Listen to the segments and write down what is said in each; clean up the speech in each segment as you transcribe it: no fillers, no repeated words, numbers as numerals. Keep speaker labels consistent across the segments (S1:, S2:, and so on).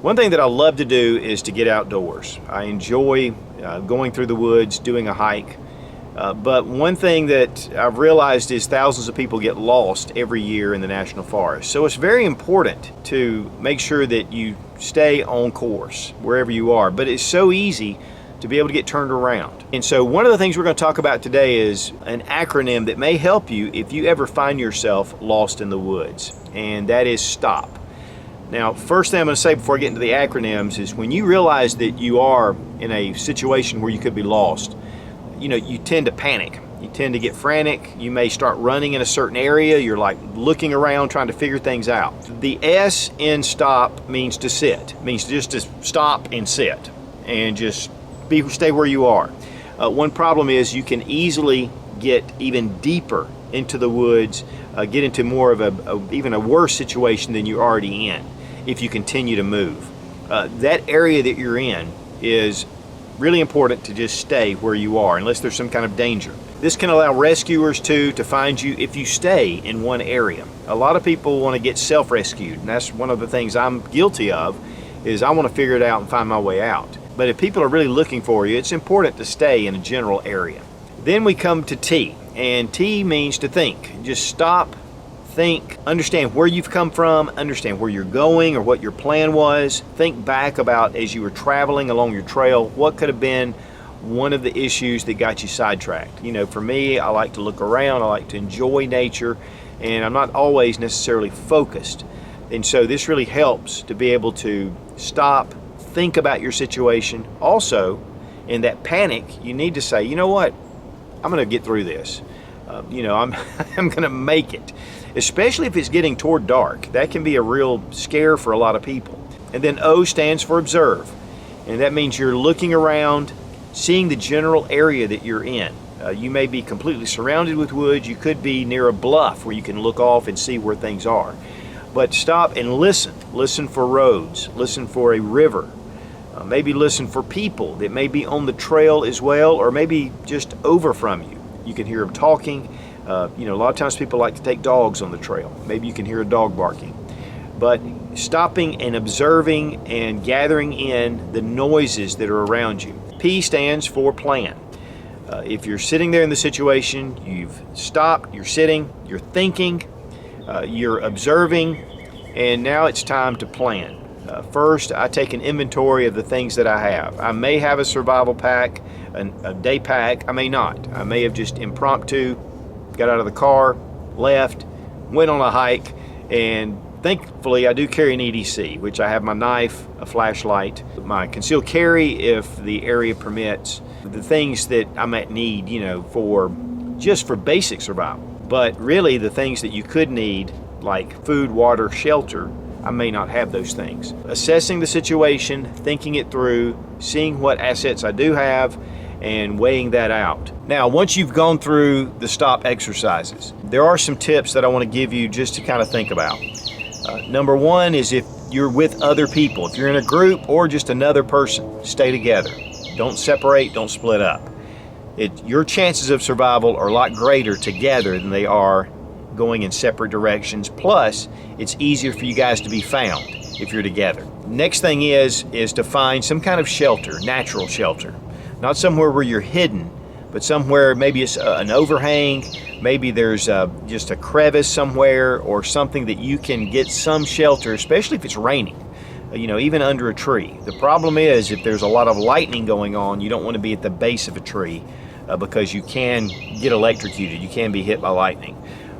S1: One thing that I love to do is to get outdoors. I enjoy going through the woods, doing a hike. But one thing that I've realized is thousands of people get lost every year in the national forest. So it's very important to make sure that you stay on course wherever you are. But it's so easy to be able to get turned around. And so one of the things we're going to talk about today is an acronym that may help you if you ever find yourself lost in the woods, and that is STOP. Now, first thing I'm going to say before I get into the acronyms is when you realize that you are in a situation where you could be lost, you tend to panic. You tend to get frantic. You may start running in a certain area. You're like looking around trying to figure things out. The S in STOP means to sit. It means just to stop and sit and just stay where you are. One problem is you can easily get even deeper into the woods, get into more of even a worse situation than you're already in if you continue to move. That area that you're in is really important to just stay where you are unless there's some kind of danger. This can allow rescuers to find you if you stay in one area. A lot of people want to get self-rescued, and that's one of the things I'm guilty of, is I want to figure it out and find my way out. But if people are really looking for you, it's important to stay in a general area. Then we come to T, and T means to think. Just stop, think, understand where you've come from, understand where you're going or what your plan was. Think back about as you were traveling along your trail, what could have been one of the issues that got you sidetracked. For me, I like to look around, I like to enjoy nature, and I'm not always necessarily focused. And so this really helps to be able to stop, think about your situation. Also, in that panic, you need to say, you know what, I'm going to get through this. I'm going to make it. Especially if it's getting toward dark. That can be a real scare for a lot of people. And then O stands for observe. And that means you're looking around, seeing the general area that you're in. You may be completely surrounded with woods. You could be near a bluff where you can look off and see where things are. But stop and listen. Listen for roads. Listen for a river. Maybe listen for people that may be on the trail as well, or maybe just over from you. You can hear them talking. A lot of times people like to take dogs on the trail. Maybe you can hear a dog barking. But stopping and observing and gathering in the noises that are around you. P stands for plan. If you're sitting there in the situation, you've stopped, you're sitting, you're thinking, you're observing, and now it's time to plan. First, I take an inventory of the things that I have. I may have a survival pack, a day pack. I may not. I may have just impromptu got out of the car, left, went on a hike, and thankfully I do carry an EDC, which I have my knife, a flashlight, my concealed carry if the area permits, the things that I might need, for basic survival. But really the things that you could need, like food, water, shelter, I may not have those things. Assessing the situation, thinking it through, seeing what assets I do have, and weighing that out. Now, once you've gone through the STOP exercises, there are some tips that I want to give you just to kind of think about. Number one is if you're with other people, if you're in a group or just another person, stay together. Don't separate, don't split up. Your chances of survival are a lot greater together than they are going in separate directions. Plus, it's easier for you guys to be found if you're together. Next thing is to find some kind of shelter, natural shelter. Not somewhere where you're hidden, but somewhere maybe it's an overhang, maybe there's just a crevice somewhere or something that you can get some shelter, especially if it's raining, even under a tree. The problem is if there's a lot of lightning going on, you don't want to be at the base of a tree because you can get electrocuted, you can be hit by lightning.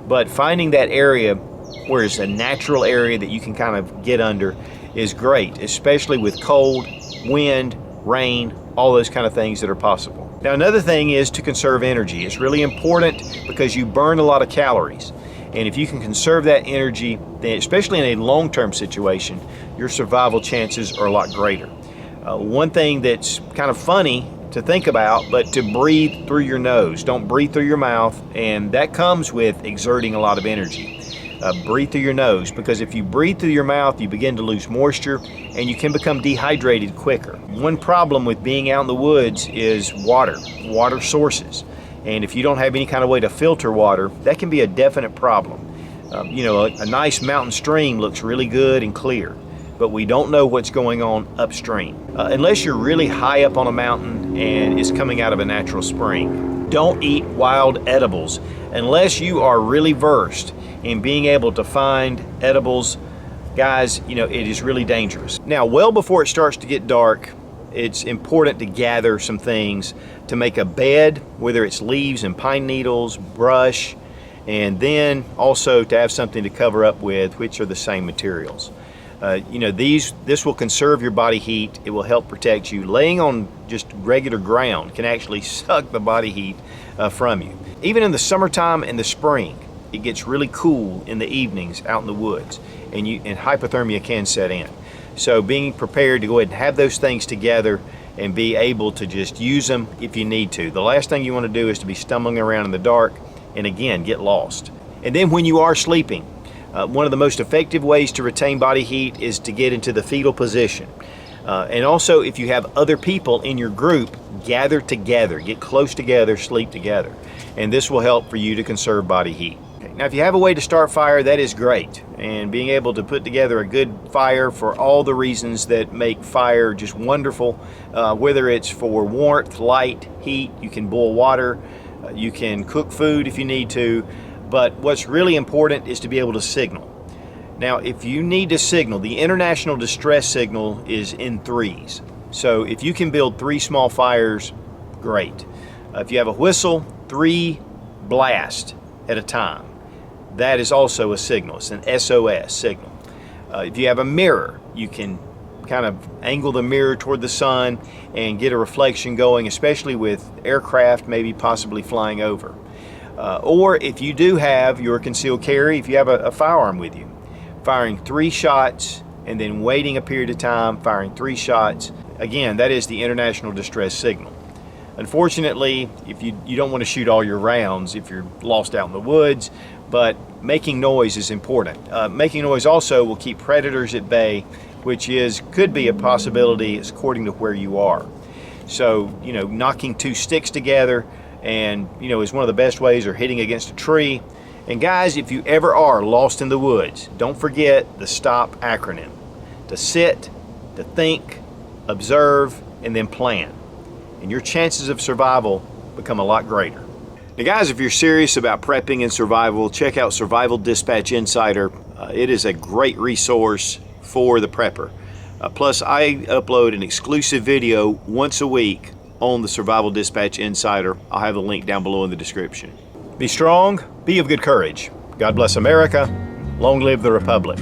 S1: But finding that area where it's a natural area that you can kind of get under is great, especially with cold, wind, rain, all those kind of things that are possible. Now, another thing is to conserve energy. It's really important because you burn a lot of calories. And if you can conserve that energy, then especially in a long-term situation, your survival chances are a lot greater. One thing that's kind of funny to think about, but to breathe through your nose. Don't breathe through your mouth, and that comes with exerting a lot of energy. Breathe through your nose, because if you breathe through your mouth, you begin to lose moisture and you can become dehydrated quicker. One problem with being out in the woods is water sources. And if you don't have any kind of way to filter water, that can be a definite problem. A nice mountain stream looks really good and clear. but we don't know what's going on upstream. Unless you're really high up on a mountain and it's coming out of a natural spring. Don't eat wild edibles unless you are really versed in being able to find edibles. Guys, you know, it is really dangerous. Now, well before it starts to get dark, it's important to gather some things to make a bed, whether it's leaves and pine needles, brush, and then also to have something to cover up with, which are the same materials. You know, this will conserve your body heat. It will help protect you. Laying on just regular ground can actually suck the body heat from you. Even in the summertime and the spring, it gets really cool in the evenings out in the woods, and hypothermia can set in. So being prepared to go ahead and have those things together and be able to just use them if you need to. The last thing you want to do is to be stumbling around in the dark and again get lost. And then when you are sleeping, one of the most effective ways to retain body heat is to get into the fetal position. And also, if you have other people in your group, gather together, get close together, sleep together. And this will help for you to conserve body heat. Okay. Now, if you have a way to start fire, that is great. And being able to put together a good fire for all the reasons that make fire just wonderful, whether it's for warmth, light, heat, you can boil water, you can cook food if you need to. But what's really important is to be able to signal. Now, if you need to signal, the international distress signal is in 3s. So if you can build 3 small fires, great. If you have a whistle, 3 blasts at a time. That is also a signal. It's an SOS signal. If you have a mirror, you can kind of angle the mirror toward the sun and get a reflection going, especially with aircraft maybe possibly flying over. Or if you do have your concealed carry, if you have a firearm with you, firing 3 shots and then waiting a period of time, firing 3 shots. Again, that is the international distress signal. Unfortunately, if you don't want to shoot all your rounds if you're lost out in the woods, but making noise is important. Making noise also will keep predators at bay, which could be a possibility according to where you are. So, you know, knocking 2 sticks together and, you know, is one of the best ways, or hitting against a tree. And guys, if you ever are lost in the woods, don't forget the STOP acronym. To sit, to think, observe, and then plan. And your chances of survival become a lot greater. Now guys, if you're serious about prepping and survival, check out Survival Dispatch Insider. It is a great resource for the prepper. Plus, I upload an exclusive video once a week on the Survival Dispatch Insider. I'll have the link down below in the description. Be strong, be of good courage. God bless America. Long live the Republic.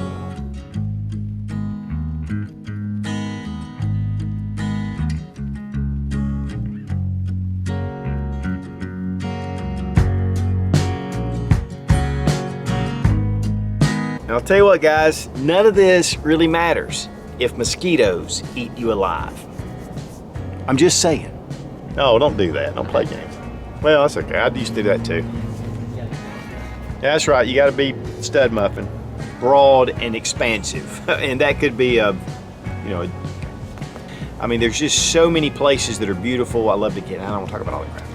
S1: Now, I'll tell you what, guys, none of this really matters if mosquitoes eat you alive. I'm just saying. No, don't do that. Don't play games. Well, that's okay. I used to do that too. Yeah, that's right. You got to be stud muffin, broad and expansive, and that could be a, you know, I mean, there's just so many places that are beautiful. I love to get. I don't want to talk about all that crap.